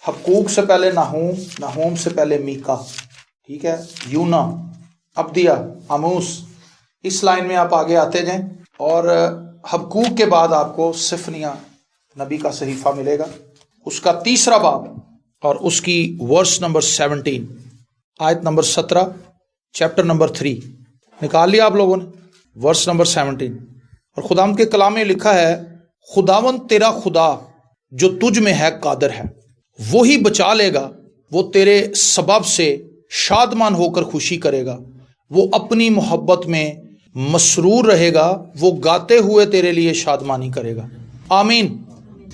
حقوق سے پہلے نحوم، نحوم سے پہلے میکا، ٹھیک ہے، یونا، ابدیہ، آموس، اس لائن میں آپ آگے آتے جائیں اور حقوق کے بعد آپ کو صفنیہ نبی کا صحیفہ ملے گا، اس کا 3 باب اور اس کی ورس نمبر 17، آیت نمبر 17، چیپٹر نمبر 3 نکال لیا آپ لوگوں نے، ورس نمبر 17۔ اور خداوند کے کلام میں لکھا ہے، خداوند تیرا خدا جو تجھ میں ہے قادر ہے، وہی بچا لے گا، وہ تیرے سبب سے شادمان ہو کر خوشی کرے گا، وہ اپنی محبت میں مسرور رہے گا، وہ گاتے ہوئے تیرے لیے شادمانی کرے گا۔ آمین۔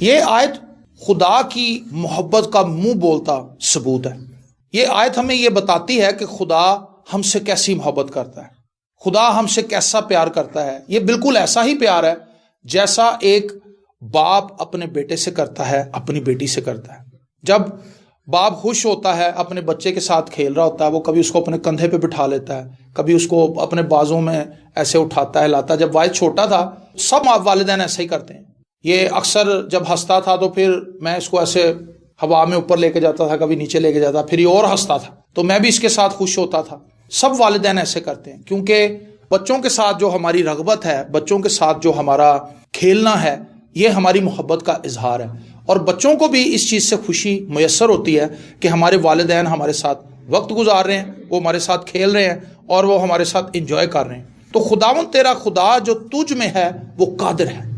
یہ آیت خدا کی محبت کا منہ بولتا ثبوت ہے۔ یہ آیت ہمیں یہ بتاتی ہے کہ خدا ہم سے کیسی محبت کرتا ہے، خدا ہم سے کیسا پیار کرتا ہے۔ یہ بالکل ایسا ہی پیار ہے جیسا ایک باپ اپنے بیٹے سے کرتا ہے، اپنی بیٹی سے کرتا ہے۔ جب باپ خوش ہوتا ہے، اپنے بچے کے ساتھ کھیل رہا ہوتا ہے، وہ کبھی اس کو اپنے کندھے پہ بٹھا لیتا ہے، کبھی اس کو اپنے بازوں میں ایسے اٹھاتا ہے، لاتا ہے۔ جب واحد چھوٹا تھا، سب والدین ایسے ہی کرتے ہیں۔ یہ اکثر جب ہنستا تھا تو پھر میں اس کو ایسے ہوا میں اوپر لے کے جاتا تھا، کبھی نیچے لے کے جاتا، پھر یہ اور ہنستا تھا تو میں بھی اس کے ساتھ خوش ہوتا تھا۔ سب والدین ایسے کرتے ہیں، کیونکہ بچوں کے ساتھ جو ہماری رغبت ہے، بچوں کے ساتھ جو ہمارا کھیلنا ہے، یہ ہماری محبت کا اظہار ہے، اور بچوں کو بھی اس چیز سے خوشی میسر ہوتی ہے کہ ہمارے والدین ہمارے ساتھ وقت گزار رہے ہیں، وہ ہمارے ساتھ کھیل رہے ہیں اور وہ ہمارے ساتھ انجوائے کر رہے ہیں۔ تو خداوند تیرا خدا جو تجھ میں ہے وہ قادر ہے۔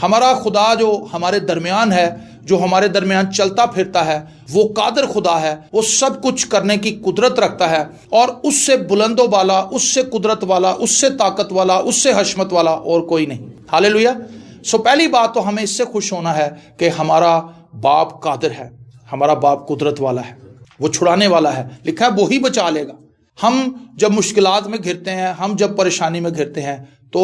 ہمارا خدا جو ہمارے درمیان ہے، جو ہمارے درمیان چلتا پھرتا ہے، وہ قادر خدا ہے، وہ سب کچھ کرنے کی قدرت رکھتا ہے، اور اس سے بلند و بالا، اس سے قدرت والا، اس سے طاقت والا، اس سے حشمت والا اور کوئی نہیں۔ ہاللیلویہ۔ پہلی بات تو ہمیں اس سے خوش ہونا ہے کہ ہمارا باپ قادر ہے، ہمارا باپ قدرت والا ہے، وہ چھڑانے والا ہے۔ لکھا ہے وہی بچا لے گا۔ ہم جب مشکلات میں گھرتے ہیں، ہم جب پریشانی میں گھرتے ہیں تو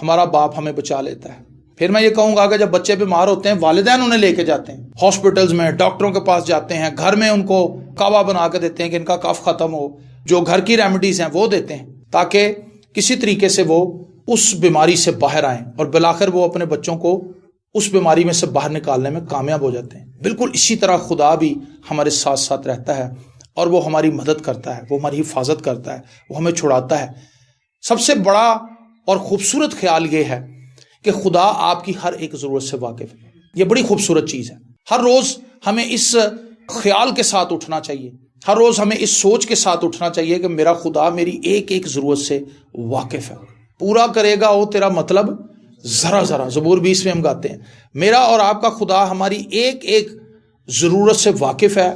ہمارا باپ ہمیں بچا لیتا ہے۔ پھر میں یہ کہوں گا کہ جب بچے بیمار ہوتے ہیں، والدین انہیں لے کے جاتے ہیں ہاسپٹلز میں، ڈاکٹروں کے پاس جاتے ہیں، گھر میں ان کو کعوہ بنا کے دیتے ہیں کہ ان کا کف ختم ہو، جو گھر کی ریمیڈیز ہیں وہ دیتے ہیں تاکہ کسی طریقے سے وہ اس بیماری سے باہر آئیں، اور بالآخر وہ اپنے بچوں کو اس بیماری میں سے باہر نکالنے میں کامیاب ہو جاتے ہیں۔ بالکل اسی طرح خدا بھی ہمارے ساتھ ساتھ رہتا ہے اور وہ ہماری مدد کرتا ہے، وہ ہماری حفاظت کرتا ہے، وہ ہمیں چھڑاتا ہے۔ سب سے بڑا اور خوبصورت خیال یہ ہے کہ خدا آپ کی ہر ایک ضرورت سے واقف ہے۔ یہ بڑی خوبصورت چیز ہے۔ ہر روز ہمیں اس خیال کے ساتھ اٹھنا چاہیے، ہر روز ہمیں اس سوچ کے ساتھ اٹھنا چاہیے کہ میرا خدا میری ایک ایک ضرورت سے واقف ہے، پورا کرے گا وہ تیرا مطلب ذرا ذرا۔ زبور 20 میں ہم گاتے ہیں، میرا اور آپ کا خدا ہماری ایک ایک ضرورت سے واقف ہے،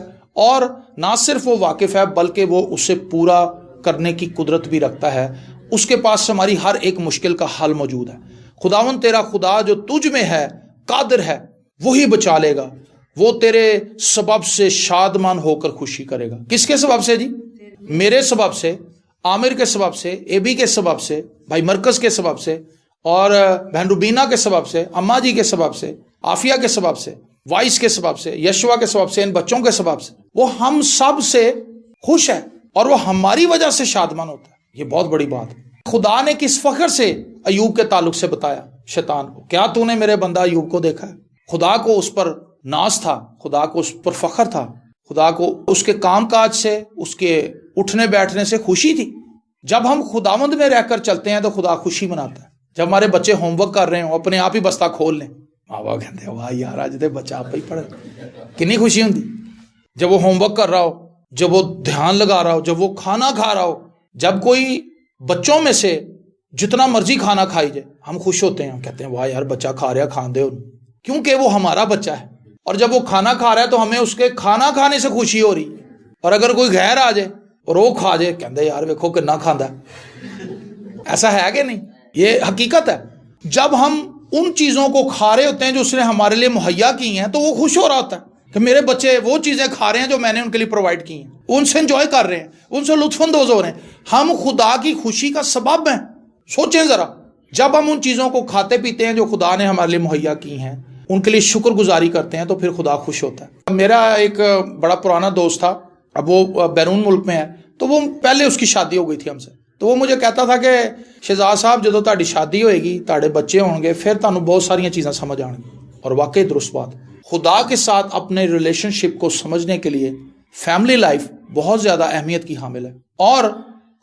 اور نہ صرف وہ واقف ہے بلکہ وہ اسے پورا کرنے کی قدرت بھی رکھتا ہے۔ اس کے پاس ہماری ہر ایک مشکل کا حل موجود ہے۔ خداوند تیرا خدا جو تجھ میں ہے قادر ہے، وہی بچا لے گا، وہ تیرے سبب سے شادمان ہو کر خوشی کرے گا۔ کس کے سبب سے جی؟ میرے سبب سے، عامر کے سبب سے، اے بی کے سبب سے، بھائی مرکز کے سبب سے، اور بہن روبینہ کے سبب سے، اماں جی کے سبب سے، عافیہ کے سبب سے، وائس کے سبب سے، یشوا کے سبب سے، ان بچوں کے سبب سے، وہ ہم سب سے خوش ہے اور وہ ہماری وجہ سے شادمان ہوتا ہے۔ یہ بہت بڑی بات ہے۔ خدا نے کس فخر سے ایوب کے تعلق سے بتایا شیطان کو، کیا تو نے میرے بندہ ایوب کو دیکھا ہے؟ خدا کو اس پر ناز تھا، خدا کو اس پر فخر تھا، خدا کو اس کے کام کاج سے، اس کے اٹھنے بیٹھنے سے خوشی تھی۔ جب ہم خداوند میں رہ کر چلتے ہیں تو خدا خوشی مناتا ہے۔ جب ہمارے بچے ہوم ورک کر رہے ہوں، اپنے آپ ہی بستہ کھول لیں، ماں باپ کہتے ہیں واہ یار اج تے بچہ آپ ہی پڑھ، کنی خوشی ہوندی جب وہ ہوم ورک کر رہا ہو، جب وہ دھیان لگا رہا ہو، جب وہ کھانا کھا رہا ہو۔ جب کوئی بچوں میں سے جتنا مرضی کھانا کھائی جائے، ہم خوش ہوتے ہیں، ہم کہتے ہیں واہ یار بچہ کھا رہا، کھان دے انہوں، کیونکہ وہ ہمارا بچہ ہے۔ اور جب وہ کھانا کھا رہا ہے تو ہمیں اس کے کھانا کھانے سے خوشی ہو رہی ہے، اور اگر کوئی غیر آ جائے اور وہ کھا جائے، کہتے یار ویکھو کتنا کھاندا ہے۔ ایسا ہے کہ نہیں؟ یہ حقیقت ہے۔ جب ہم ان چیزوں کو کھا رہے ہوتے ہیں جو اس نے ہمارے لیے مہیا کی ہیں تو وہ خوش ہو رہا ہوتا ہے کہ میرے بچے وہ چیزیں کھا رہے ہیں جو میں نے ان کے لیے پرووائڈ کی ہیں، ان سے انجوائے کر رہے ہیں، ان سے لطف اندوز ہو رہے ہیں۔ ہم خدا کی خوشی کا سبب ہیں۔ سوچیں ذرا، جب ہم ان چیزوں کو کھاتے پیتے ہیں جو خدا نے ہمارے لیے مہیا کی ہیں، ان کے لیے شکر گزاری کرتے ہیں، تو پھر خدا خوش ہوتا ہے۔ میرا ایک بڑا پرانا دوست تھا، اب وہ بیرون ملک میں ہے، تو وہ پہلے اس کی شادی ہو گئی تھی ہم سے، تو وہ مجھے کہتا تھا کہ شہزاد صاحب جدو تہاڈی شادی ہوئے گی، تہاڈے بچے ہون گے، پھر تہانوں بہت ساری چیزاں سمجھ آن گی۔ اور واقعی درست بات، خدا کے ساتھ اپنے ریلیشن شپ کو سمجھنے کے لیے فیملی لائف بہت زیادہ اہمیت کی حامل ہے. اور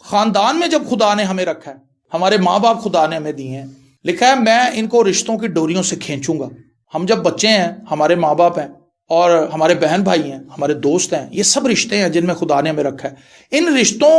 خاندان میں جب خدا نے ہمیں رکھا ہے، ہمارے ماں باپ خدا نے ہمیں دیے ہیں، لکھا ہے میں ان کو رشتوں کی ڈوریوں سے کھینچوں گا. ہم جب بچے ہیں، ہمارے ماں باپ ہیں اور ہمارے بہن بھائی ہیں، ہمارے دوست ہیں، یہ سب رشتے ہیں جن میں خدا نے ہمیں رکھا ہے. ان رشتوں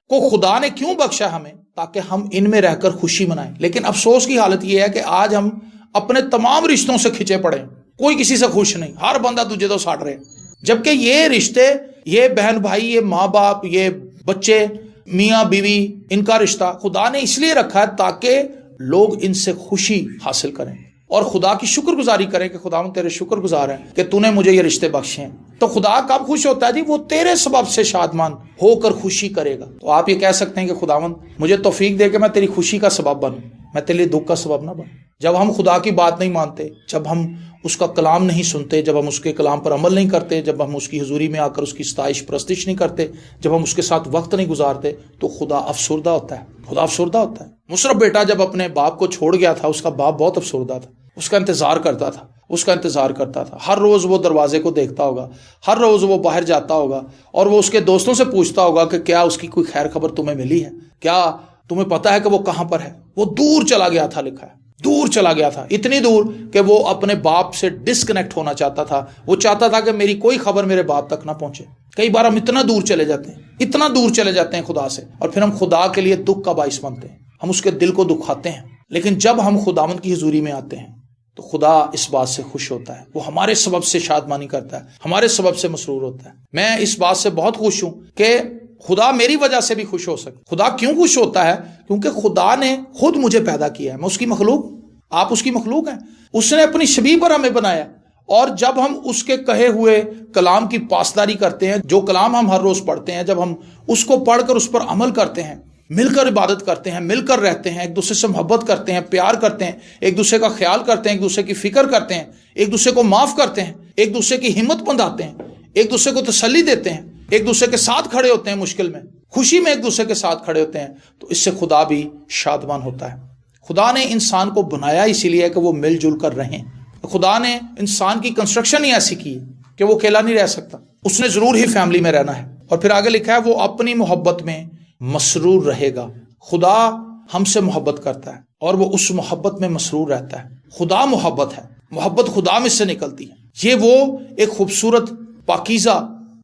کو خدا نے کیوں بخشا ہمیں؟ تاکہ ہم ان میں رہ کر خوشی منائیں. لیکن افسوس کی حالت یہ ہے کہ آج ہم اپنے تمام رشتوں سے کھچے پڑے ہیں، کوئی کسی سے خوش نہیں، ہر بندہ تجھے تو ساڑ رہے. جبکہ یہ رشتے، یہ بہن بھائی، یہ ماں باپ، یہ بچے، میاں بیوی، ان کا رشتہ خدا نے اس لیے رکھا ہے تاکہ لوگ ان سے خوشی حاصل کریں اور خدا کی شکر گزاری کریں کہ خدا تیرے شکر گزار ہیں کہ تو نے مجھے یہ رشتے بخشے ہیں. تو خدا کب خوش ہوتا ہے جی؟ وہ تیرے سبب سے شادمان ہو کر خوشی کرے گا. تو آپ یہ کہہ سکتے ہیں کہ خداوند مجھے توفیق دے کہ میں تیری خوشی کا سبب بنوں، میں تیرے لیے دکھ کا سبب نہ بنوں. جب ہم خدا کی بات نہیں مانتے، جب ہم اس کا کلام نہیں سنتے، جب ہم اس کے کلام پر عمل نہیں کرتے، جب ہم اس کی حضوری میں آ کر اس کی ستائش پرستش نہیں کرتے، جب ہم اس کے ساتھ وقت نہیں گزارتے، تو خدا افسردہ ہوتا ہے. خدا افسردہ ہوتا ہے. مصرف بیٹا جب اپنے باپ کو چھوڑ گیا تھا، اس کا باپ بہت افسردہ تھا، اس کا انتظار کرتا تھا، اس کا انتظار کرتا تھا. ہر روز وہ دروازے کو دیکھتا ہوگا، ہر روز وہ باہر جاتا ہوگا اور وہ اس کے دوستوں سے پوچھتا ہوگا کہ کیا اس کی کوئی خیر خبر تمہیں ملی ہے، کیا تمہیں پتا ہے کہ وہ کہاں پر ہے. وہ دور چلا گیا تھا، لکھا ہے دور چلا گیا تھا، اتنی دور کہ وہ اپنے باپ سے ڈسکنیکٹ ہونا چاہتا تھا. وہ چاہتا تھا کہ میری کوئی خبر میرے باپ تک نہ پہنچے. کئی بار ہم اتنا دور چلے جاتے ہیں، اتنا دور چلے جاتے ہیں خدا سے، اور پھر ہم خدا کے لیے دکھ کا باعث بنتے ہیں، ہم اس کے دل کو دکھاتے ہیں. لیکن جب ہم خداوند کی حضوری میں آتے ہیں تو خدا اس بات سے خوش ہوتا ہے، وہ ہمارے سبب سے شادمانی کرتا ہے، ہمارے سبب سے مسرور ہوتا ہے. میں اس بات سے بہت خوش ہوں کہ خدا میری وجہ سے بھی خوش ہو سکتا. خدا کیوں خوش ہوتا ہے؟ کیونکہ خدا نے خود مجھے پیدا کیا ہے، میں اس کی مخلوق، آپ اس کی مخلوق ہیں. اس نے اپنی شبیہ پر ہمیں بنایا، اور جب ہم اس کے کہے ہوئے کلام کی پاسداری کرتے ہیں، جو کلام ہم ہر روز پڑھتے ہیں، جب ہم اس کو پڑھ کر اس پر عمل کرتے ہیں، مل کر عبادت کرتے ہیں، مل کر رہتے ہیں، ایک دوسرے سے محبت کرتے ہیں، پیار کرتے ہیں، ایک دوسرے کا خیال کرتے ہیں، ایک دوسرے کی فکر کرتے ہیں، ایک دوسرے کو معاف کرتے ہیں، ایک دوسرے کی ہمت بندھاتے ہیں، ایک دوسرے کو تسلی دیتے ہیں، ایک دوسرے کے ساتھ کھڑے ہوتے ہیں، مشکل میں خوشی میں ایک دوسرے کے ساتھ کھڑے ہوتے ہیں، تو اس سے خدا بھی شادمان ہوتا ہے. خدا نے انسان کو بنایا اسی لیے کہ وہ مل جل کر رہیں. خدا نے انسان کی کنسٹرکشن ہی ایسی کی کہ وہ اکیلا نہیں رہ سکتا، اس نے ضرور ہی فیملی میں رہنا ہے. اور پھر آگے لکھا ہے وہ اپنی محبت میں مسرور رہے گا. خدا ہم سے محبت کرتا ہے اور وہ اس محبت میں مسرور رہتا ہے. خدا محبت ہے، محبت خدا میں سے نکلتی ہے. یہ وہ ایک خوبصورت پاکیزہ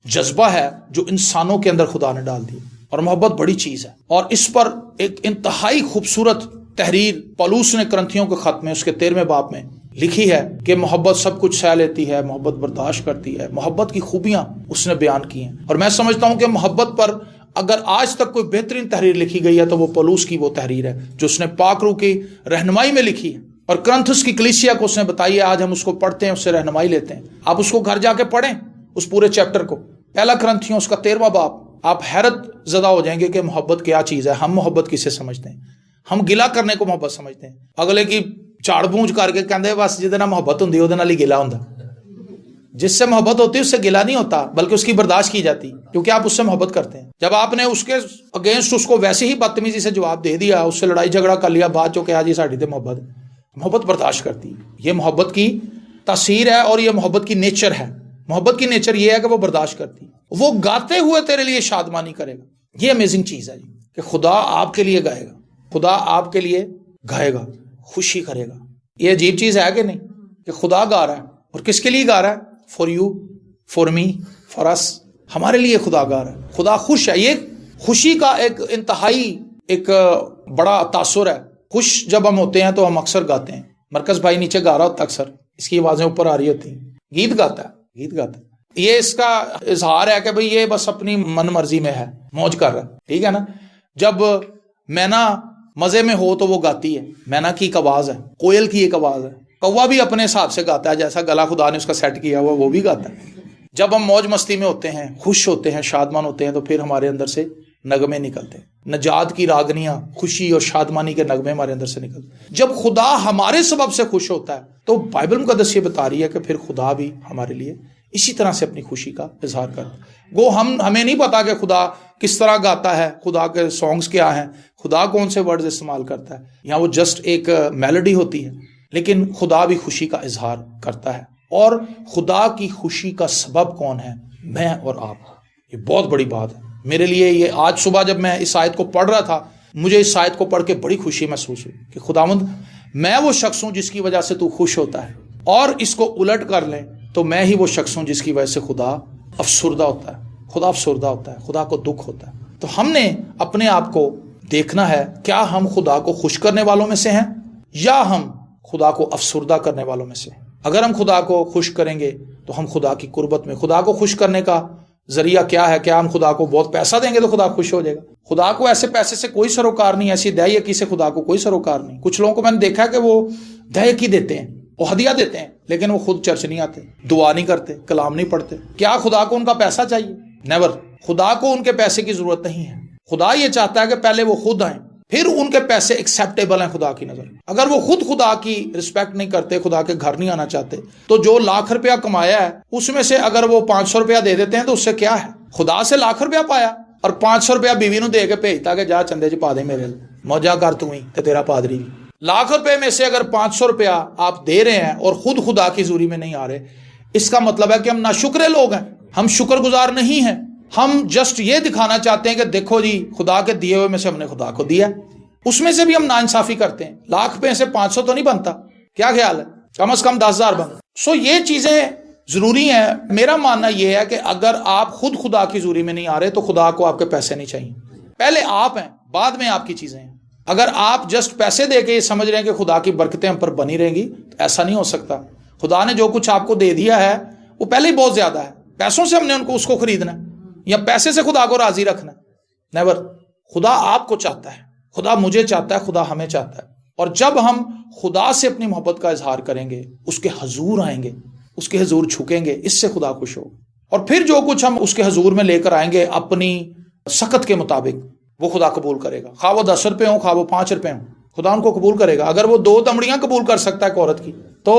جذبہ ہے جو انسانوں کے اندر خدا نے ڈال دی. اور محبت بڑی چیز ہے، اور اس پر ایک انتہائی خوبصورت تحریر پولس نے کرنتھیوں کے خط میں اس کے 13ویں باب میں لکھی ہے کہ محبت سب کچھ سہ لیتی ہے، محبت برداشت کرتی ہے. محبت کی خوبیاں اس نے بیان کی ہیں، اور میں سمجھتا ہوں کہ محبت پر اگر آج تک کوئی بہترین تحریر لکھی گئی ہے تو وہ پولس کی وہ تحریر ہے جو اس نے پاک روح کی رہنمائی میں لکھی ہے، اور کرنتھس کی کلیسیا کو اس نے بتائی ہے. آج ہم اس کو پڑھتے ہیں، اس سے رہنمائی لیتے ہیں. آپ اس کو گھر جا کے پڑھیں، اس پورے چیپٹر کو، پہلا کرنتھیوں اس کا 13واں باب. آپ حیرت زدہ ہو جائیں گے کہ محبت کیا چیز ہے. ہم محبت کسے سمجھتے ہیں؟ ہم گلا کرنے کو محبت سمجھتے ہیں، اگلے کی جھاڑ بونج کر کے کہتے ہیں بس جہدے نال محبت ہوندی اودے نال ہی گلا ہوندا. جس سے محبت ہوتی ہے اس سے گلا نہیں ہوتا، بلکہ اس کی برداشت کی جاتی، کیونکہ آپ اس سے محبت کرتے ہیں. جب آپ نے اس کے اگینسٹ اس کو ویسے ہی بدتمیزی سے جواب دے دیا، اس سے لڑائی جھگڑا کر لیا، بعد چو کہا جی ساڈی تے محبت برداشت کرتی ہے. یہ محبت کی تاثیر ہے اور یہ محبت کی نیچر ہے. محبت کی نیچر یہ ہے کہ وہ برداشت کرتی ہے. وہ گاتے ہوئے تیرے لیے شادمانی کرے گا. یہ امیزنگ چیز ہے جی کہ خدا آپ کے لیے گائے گا، خدا آپ کے لیے گائے گا، خوشی کرے گا. یہ عجیب چیز ہے کہ نہیں کہ خدا گا رہا ہے، اور کس کے لیے گا رہا ہے؟ For you, for me, for us. ہمارے لیے خدا گا رہا ہے، خدا خوش ہے. یہ خوشی کا ایک انتہائی ایک بڑا تاثر ہے. خوش جب ہم ہوتے ہیں تو ہم اکثر گاتے ہیں. مرکز بھائی نیچے گا رہا ہوتا اکثر، اس کی آوازیں اوپر آ رہی ہوتی ہیں، گیت گاتا ہے. یہ اس کا اظہار ہے کہ بھئی یہ بس اپنی من مرضی میں ہے، موج کر رہا ہے، ٹھیک ہے نا. جب مینا مزے میں ہو تو وہ گاتی ہے، مینا کی ایک آواز ہے، کوئل کی ایک آواز ہے. کوا بھی اپنے حساب سے گاتا ہے، جیسا گلا خدا نے اس کا سیٹ کیا ہوا وہ بھی گاتا ہے. جب ہم موج مستی میں ہوتے ہیں، خوش ہوتے ہیں، شادمان ہوتے ہیں، تو پھر ہمارے اندر سے نغمے نکلتے ہیں، نجات کی راگنیاں، خوشی اور شادمانی کے نغمے ہمارے اندر سے نکلتے ہیں. جب خدا ہمارے سبب سے خوش ہوتا ہے تو بائبل مقدس یہ بتا رہی ہے کہ پھر خدا بھی ہمارے لیے اسی طرح سے اپنی خوشی کا اظہار کرتا ہے. وہ ہمیں نہیں پتا کہ خدا کس طرح گاتا ہے، خدا کے سانگز کیا ہیں، خدا کون سے ورڈز استعمال کرتا ہے. یہاں وہ جسٹ ایک میلوڈی ہوتی ہے، لیکن خدا بھی خوشی کا اظہار کرتا ہے. اور خدا کی خوشی کا سبب کون ہے؟ میں اور آپ۔ یہ بہت بڑی بات ہے میرے لیے۔ یہ آج صبح جب میں اس آیت کو پڑھ رہا تھا، مجھے اس آیت کو پڑھ کے بڑی خوشی محسوس ہوئی کہ خداوند میں وہ شخص ہوں جس کی وجہ سے تو خوش ہوتا ہے، اور اس کو الٹ کر لیں تو میں ہی وہ شخص ہوں جس کی وجہ سے خدا افسردہ ہوتا ہے، خدا افسردہ ہوتا ہے، خدا کو دکھ ہوتا ہے۔ تو ہم نے اپنے آپ کو دیکھنا ہے، کیا ہم خدا کو خوش کرنے والوں میں سے ہیں یا ہم خدا کو افسردہ کرنے والوں میں سے ہیں؟ اگر ہم خدا کو خوش کریں گے تو ہم خدا کی قربت میں، خدا کو خوش کرنے کا ذریعہ کیا ہے؟ کیا ہم خدا کو بہت پیسہ دیں گے تو خدا خوش ہو جائے گا؟ خدا کو ایسے پیسے سے کوئی سروکار نہیں، ایسی دہیکی سے خدا کو کوئی سروکار نہیں۔ کچھ لوگوں کو میں نے دیکھا کہ وہ دہیکی دیتے ہیں، وہ ہدیہ دیتے ہیں، لیکن وہ خود چرچ نہیں آتے، دعا نہیں کرتے، کلام نہیں پڑھتے۔ کیا خدا کو ان کا پیسہ چاہیے؟ نیور۔ خدا کو ان کے پیسے کی ضرورت نہیں ہے۔ خدا یہ چاہتا ہے کہ پہلے وہ خود آئیں، پھر ان کے پیسے ایکسیپٹیبل ہیں خدا کی نظر۔ اگر وہ خود خدا کی رسپیکٹ نہیں کرتے، خدا کے گھر نہیں آنا چاہتے، تو جو لاکھ روپیہ کمایا ہے اس میں سے اگر وہ 500 روپیہ دے دیتے ہیں تو اس سے کیا ہے؟ خدا سے لاکھ روپیہ پایا اور 500 روپیہ بیوی نو دے کے بھیجتا کہ جا چندے پا دے میرے موجہ کر تو ہی تے تیرا پادری بھی۔ لاکھ روپے میں سے اگر 500 روپیہ آپ دے رہے ہیں اور خود خدا کی حضوری میں نہیں آ رہے، اس کا مطلب ہے کہ ہم ناشکرے لوگ ہیں، ہم شکر گزار نہیں ہیں۔ ہم جسٹ یہ دکھانا چاہتے ہیں کہ دیکھو جی خدا کے دیے ہوئے میں سے ہم نے خدا کو دیا، اس میں سے بھی ہم ناانصافی کرتے ہیں۔ لاکھ میں سے 500 تو نہیں بنتا، کیا خیال ہے؟ کم از کم 10,000 بن۔ یہ چیزیں ضروری ہیں۔ میرا ماننا یہ ہے کہ اگر آپ خود خدا کی حضوری میں نہیں آ رہے تو خدا کو آپ کے پیسے نہیں چاہیے۔ پہلے آپ ہیں، بعد میں آپ کی چیزیں ہیں۔ اگر آپ جسٹ پیسے دے کے یہ سمجھ رہے ہیں کہ خدا کی برکتیں ہم پر بنی رہیں گی، تو ایسا نہیں ہو سکتا۔ خدا نے جو کچھ آپ کو دے دیا ہے وہ پہلے ہی بہت زیادہ ہے۔ پیسوں سے ہم نے اس کو خریدنا ہے یا پیسے سے خدا کو راضی رکھنا ہے؟ نیور۔ خدا آپ کو چاہتا ہے، خدا مجھے چاہتا ہے، خدا ہمیں چاہتا ہے۔ اور جب ہم خدا سے اپنی محبت کا اظہار کریں گے، اس کے حضور آئیں گے، اس کے حضور جھکیں گے، اس سے خدا خوش ہوگا۔ اور پھر جو کچھ ہم اس کے حضور میں لے کر آئیں گے اپنی سخت کے مطابق، وہ خدا قبول کرے گا۔ خواہ وہ 10 روپے ہوں، خواہ وہ 5 روپے ہوں، خدا ان کو قبول کرے گا۔ اگر وہ 2 دمڑیاں قبول کر سکتا ہے ایک عورت کی، تو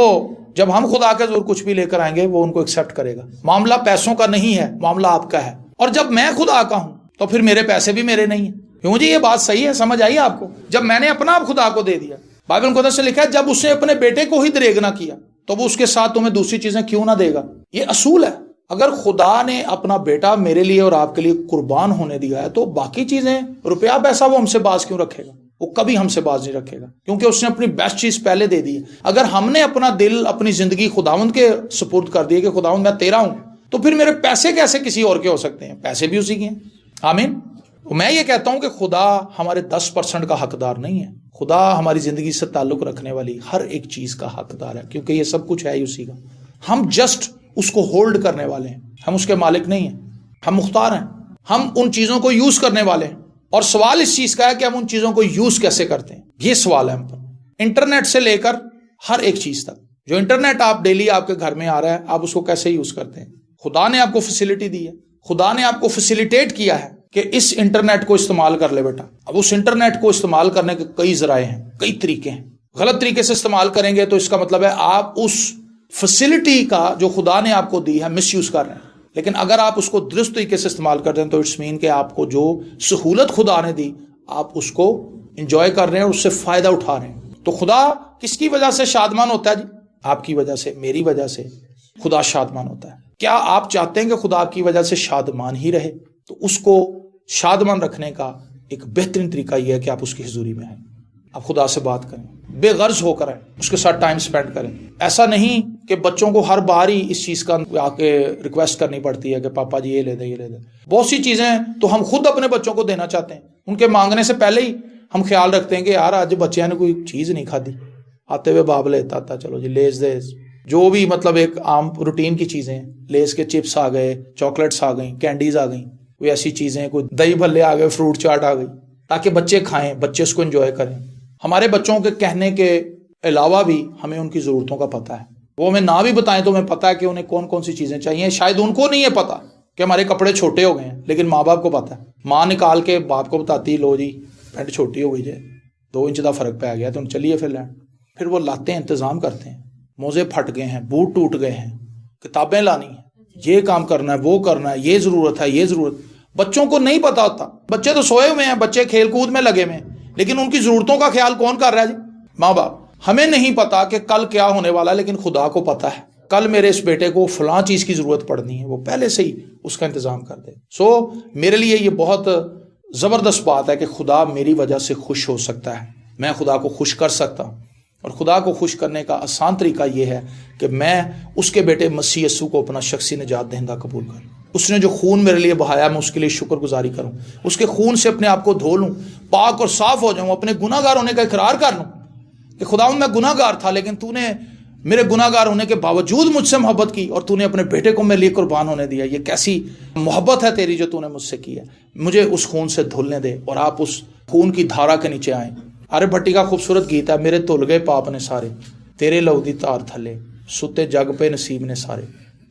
جب ہم خدا کے حضور کچھ بھی لے کر آئیں گے وہ ان کو ایکسیپٹ کرے گا۔ معاملہ پیسوں کا نہیں ہے، معاملہ آپ کا ہے۔ اور جب میں خدا کا ہوں تو پھر میرے پیسے بھی میرے نہیں ہیں۔ کیوں جی؟ یہ بات صحیح ہے، سمجھ آئی آپ کو؟ جب میں نے اپنا آپ خدا کو دے دیا، بائبل مقدس سے لکھا ہے جب اس نے اپنے بیٹے کو ہی دریغ نہ کیا تو وہ اس کے ساتھ تمہیں دوسری چیزیں کیوں نہ دے گا؟ یہ اصول ہے۔ اگر خدا نے اپنا بیٹا میرے لیے اور آپ کے لیے قربان ہونے دیا ہے تو باقی چیزیں، روپیہ پیسہ، وہ ہم سے باز کیوں رکھے گا؟ وہ کبھی ہم سے باز نہیں رکھے گا، کیونکہ اس نے اپنی بیسٹ چیز پہلے دے دی ہے۔ اگر ہم نے اپنا دل، اپنی زندگی خداوند کے سپرد کر دی کہ خداوند میں تیرا ہوں، تو پھر میرے پیسے کیسے کسی اور کے ہو سکتے ہیں؟ پیسے بھی اسی کے ہیں۔ آمین۔ میں یہ کہتا ہوں کہ خدا ہمارے 10% کا حقدار نہیں ہے، خدا ہماری زندگی سے تعلق رکھنے والی ہر ایک چیز کا حقدار ہے، کیونکہ یہ سب کچھ ہے ہی اسی کا۔ ہم جسٹ اس کو ہولڈ کرنے والے ہیں، ہم اس کے مالک نہیں ہیں، ہم مختار ہیں، ہم ان چیزوں کو یوز کرنے والے ہیں۔ اور سوال اس چیز کا ہے کہ ہم ان چیزوں کو یوز کیسے کرتے ہیں، یہ سوال ہے ہم پر۔ انٹرنیٹ سے لے کر ہر ایک چیز تک، جو انٹرنیٹ آپ ڈیلی آپ کے گھر میں آ رہا ہے، آپ اس کو کیسے یوز کرتے ہیں؟ خدا نے آپ کو فیسلٹی دی ہے، خدا نے آپ کو فیسیلیٹیٹ کیا ہے کہ اس انٹرنیٹ کو استعمال کر لے بیٹا۔ اب اس انٹرنیٹ کو استعمال کرنے کے کئی ذرائع ہیں، کئی طریقے ہیں۔ غلط طریقے سے استعمال کریں گے تو اس کا مطلب ہے آپ اس فیسلٹی کا جو خدا نے آپ کو دی ہے مس یوز کر رہے ہیں۔ لیکن اگر آپ اس کو درست طریقے سے استعمال کرتے ہیں تو اٹس مین کہ آپ کو جو سہولت خدا نے دی آپ اس کو انجوائے کر رہے ہیں اور اس سے فائدہ اٹھا رہے ہیں۔ تو خدا کس کی وجہ سے شادمان ہوتا ہے جی؟ آپ کی وجہ سے، میری وجہ سے خدا شادمان ہوتا ہے۔ کیا آپ چاہتے ہیں کہ خدا کی وجہ سے شادمان ہی رہے؟ تو اس کو شادمان رکھنے کا ایک بہترین طریقہ یہ ہے کہ آپ اس کی حضوری میں آئیں، آپ خدا سے بات کریں، بے غرض ہو کر آئیں، اس کے ساتھ ٹائم سپینڈ کریں۔ ایسا نہیں کہ بچوں کو ہر بار ہی اس چیز کا آ کے ریکویسٹ کرنی پڑتی ہے کہ پاپا جی یہ لے دیں، یہ لے دیں۔ بہت سی چیزیں تو ہم خود اپنے بچوں کو دینا چاہتے ہیں، ان کے مانگنے سے پہلے ہی ہم خیال رکھتے ہیں کہ یار آج بچیاں نے کوئی چیز نہیں کھادی، آتے ہوئے باب لیتا تھا، چلو جی لیز دے، جو بھی مطلب ایک عام روٹین کی چیزیں، لیز کے چپس آ گئے، چاکلیٹس آ گئیں، کینڈیز آ گئیں، کوئی ایسی چیزیں، کوئی دہی بھلے آ گئے، فروٹ چاٹ آ گئی، تاکہ بچے کھائیں، بچے اس کو انجوائے کریں۔ ہمارے بچوں کے کہنے کے علاوہ بھی ہمیں ان کی ضرورتوں کا پتہ ہے، وہ ہمیں نہ بھی بتائیں تو ہمیں پتہ ہے کہ انہیں کون کون سی چیزیں چاہیے۔ شاید ان کو نہیں ہے پتہ کہ ہمارے کپڑے چھوٹے ہو گئے ہیں، لیکن ماں باپ کو پتہ ہے۔ ماں نکال کے باپ کو بتاتی، لو جی پینٹ چھوٹی ہو گئی جائے، 2 انچ کا فرق پہ گیا، تم چلیے پھر لین۔ پھر وہ لاتے ہیں، انتظام کرتے ہیں، موزے پھٹ گئے ہیں، بوٹ ٹوٹ گئے ہیں، کتابیں لانی ہیں، یہ کام کرنا ہے، وہ کرنا ہے، یہ ضرورت ہے، یہ ضرورت۔ بچوں کو نہیں پتا ہوتا، بچے تو سوئے ہوئے ہیں، بچے کھیل کود میں لگے ہوئے ہیں، لیکن ان کی ضرورتوں کا خیال کون کر رہا ہے جی؟ ماں باپ۔ ہمیں نہیں پتا کہ کل کیا ہونے والا ہے، لیکن خدا کو پتا ہے۔ کل میرے اس بیٹے کو فلاں چیز کی ضرورت پڑنی ہے، وہ پہلے سے ہی اس کا انتظام کر دے۔ میرے لیے یہ بہت زبردست بات ہے کہ خدا میری وجہ سے خوش ہو سکتا ہے، میں خدا کو خوش کر سکتا ہوں، اور خدا کو خوش کرنے کا آسان طریقہ یہ ہے کہ میں اس کے بیٹے مسیح یسوع کو اپنا شخصی نجات دہندہ قبول کروں۔ اس نے جو خون میرے لیے بہایا، میں اس کے لیے شکر گزاری کروں، اس کے خون سے اپنے آپ کو دھو لوں، پاک اور صاف ہو جاؤں، اپنے گناہ گار ہونے کا اقرار کر لوں کہ خداوند میں گناہ گار تھا، لیکن تو نے میرے گناہ گار ہونے کے باوجود مجھ سے محبت کی، اور تو نے اپنے بیٹے کو میرے لیے قربان ہونے دیا۔ یہ کیسی محبت ہے تیری جو تو نے مجھ سے کی ہے، مجھے اس خون سے دھلنے دے، اور آپ اس خون کی دھارا کے نیچے آئیں۔ آرے بھٹی کا خوبصورت گیت ہے، میرے دھل گئے پاپ نے سارے، تیرے لہو دی تار تھلے، ستے جگ پہ نصیب نے سارے،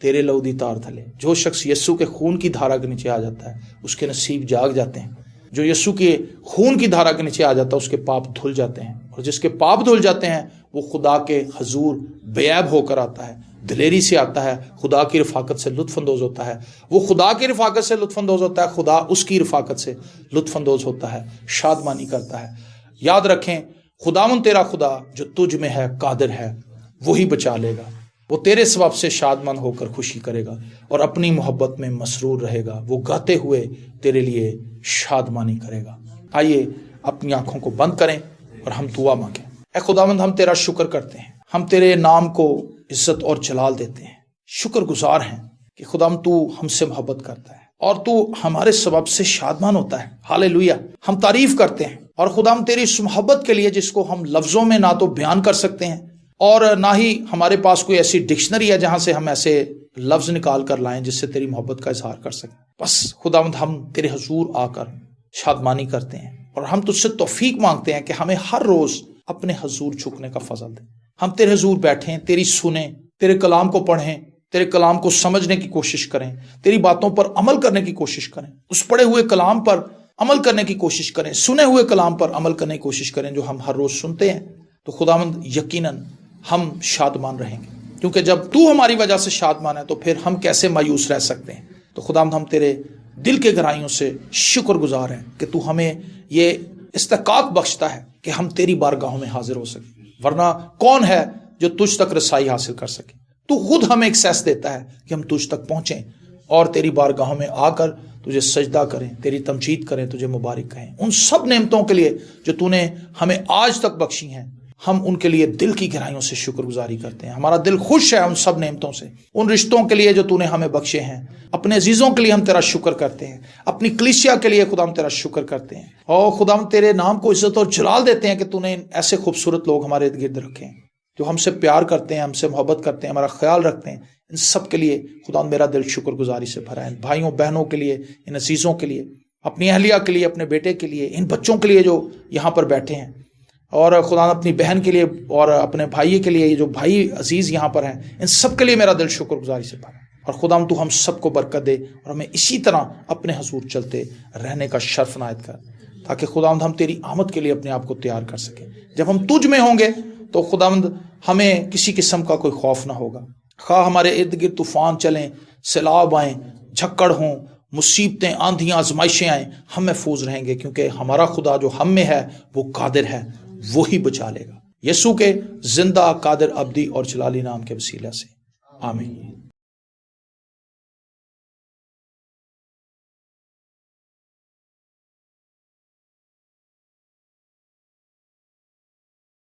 تیرے لہو دی تار تھلے۔ جو شخص یسوع کے خون کی دھارا کے نیچے آ جاتا ہے اس کے نصیب جاگ جاتے ہیں۔ جو یسوع کے خون کی دھارا کے نیچے آ جاتا ہے اس کے پاپ دھل جاتے ہیں، اور جس کے پاپ دھل جاتے ہیں وہ خدا کے حضور بے عیب ہو کر آتا ہے، دلیری سے آتا ہے، خدا کی رفاقت سے لطف اندوز ہوتا ہے۔ وہ خدا کی رفاقت سے لطف اندوز ہوتا ہے، خدا اس کی رفاقت سے لطف اندوز ہوتا ہے، شادمانی کرتا ہے۔ یاد رکھیں، خداوند تیرا خدا جو تجھ میں ہے قادر ہے، وہی بچا لے گا۔ وہ تیرے سبب سے شادمان ہو کر خوشی کرے گا اور اپنی محبت میں مسرور رہے گا، وہ گاتے ہوئے تیرے لیے شادمانی کرے گا۔ آئیے اپنی آنکھوں کو بند کریں اور ہم دعا مانگیں۔ اے خداوند، ہم تیرا شکر کرتے ہیں، ہم تیرے نام کو عزت اور جلال دیتے ہیں، شکر گزار ہیں کہ خداوند تو ہم سے محبت کرتا ہے اور تو ہمارے سبب سے شادمان ہوتا ہے۔ ہاللیلویہ، ہم تعریف کرتے ہیں، اور خداوند تیری اس محبت کے لیے جس کو ہم لفظوں میں نہ تو بیان کر سکتے ہیں اور نہ ہی ہمارے پاس کوئی ایسی ڈکشنری ہے جہاں سے ہم ایسے لفظ نکال کر لائیں جس سے تیری محبت کا اظہار کر سکیں۔ بس خداوند، ہم تیرے حضور آ کر شادمانی کرتے ہیں، اور ہم تجھ سے توفیق مانگتے ہیں کہ ہمیں ہر روز اپنے حضور جھکنے کا فضل دے۔ ہم تیرے حضور بیٹھیں، تیری سنیں، تیرے کلام کو پڑھیں، تیرے کلام کو سمجھنے کی کوشش کریں، تیری باتوں پر عمل کرنے کی کوشش کریں، اس پڑھے ہوئے کلام پر عمل کرنے کی کوشش کریں، سنے ہوئے کلام پر عمل کرنے کی کوشش کریں جو ہم ہر روز سنتے ہیں۔ تو خداوند، یقیناً ہم شادمان رہیں گے، کیونکہ جب تو ہماری وجہ سے شادمان ہے تو پھر ہم کیسے مایوس رہ سکتے ہیں۔ تو خداوند، ہم تیرے دل کے گہرائیوں سے شکر گزار ہیں کہ تو ہمیں یہ استحقاق بخشتا ہے کہ ہم تیری بارگاہوں میں حاضر ہو سکیں، ورنہ کون ہے جو تجھ تک رسائی حاصل کر سکے۔ تو خود ہمیں ایکسیس دیتا ہے کہ ہم تجھ تک پہنچیں اور تیری بارگاہوں میں آ کر تجھے سجدہ کریں، تیری تمجید کریں، تجھے مبارک کہیں۔ ان سب نعمتوں کے لیے جو تو نے ہمیں آج تک بخشی ہیں، ہم ان کے لیے دل کی گہرائیوں سے شکر گزاری کرتے ہیں۔ ہمارا دل خوش ہے ان سب نعمتوں سے، ان رشتوں کے لیے جو تو نے ہمیں بخشے ہیں، اپنے عزیزوں کے لیے ہم تیرا شکر کرتے ہیں، اپنی کلیسیا کے لیے خدا ہم تیرا شکر کرتے ہیں، اور خدا ہم تیرے نام کو عزت اور جلال دیتے ہیں کہ تو نے ایسے خوبصورت لوگ ہمارے ارد گرد رکھے ہیں جو ہم سے پیار کرتے ہیں، ہم سے محبت کرتے ہیں، ہمارا خیال رکھتے ہیں۔ ان سب کے لیے خدا میرا دل شکر گزاری سے بھرا ہے، بھائیوں بہنوں کے لیے، ان عزیزوں کے لیے، اپنی اہلیہ کے لیے، اپنے بیٹے کے لیے، ان بچوں کے لیے جو یہاں پر بیٹھے ہیں، اور خدا اپنی بہن کے لیے اور اپنے بھائی کے لیے، یہ جو بھائی عزیز یہاں پر ہیں، ان سب کے لیے میرا دل شکر گزاری سے بھرا ہے۔ اور خدا تو ہم سب کو برکت دے اور ہمیں اسی طرح اپنے حضور چلتے رہنے کا شرف عنایت کر، تاکہ خداوند ہم تیری آمد کے لیے اپنے آپ کو تیار کر سکیں۔ جب ہم تجھ میں ہوں گے تو خداوند ہمیں کسی قسم کا کوئی خوف نہ ہوگا، خواہ ہمارے ارد گرد طوفان چلیں، سیلاب آئیں، جھکڑ ہوں، مصیبتیں، آندھیاں، آزمائشیں آئیں، ہم محفوظ رہیں گے، کیونکہ ہمارا خدا جو ہم میں ہے وہ قادر ہے، وہی بچا لے گا۔ یسوع کے زندہ، قادر، ابدی اور جلالی نام کے وسیلہ سے آمین۔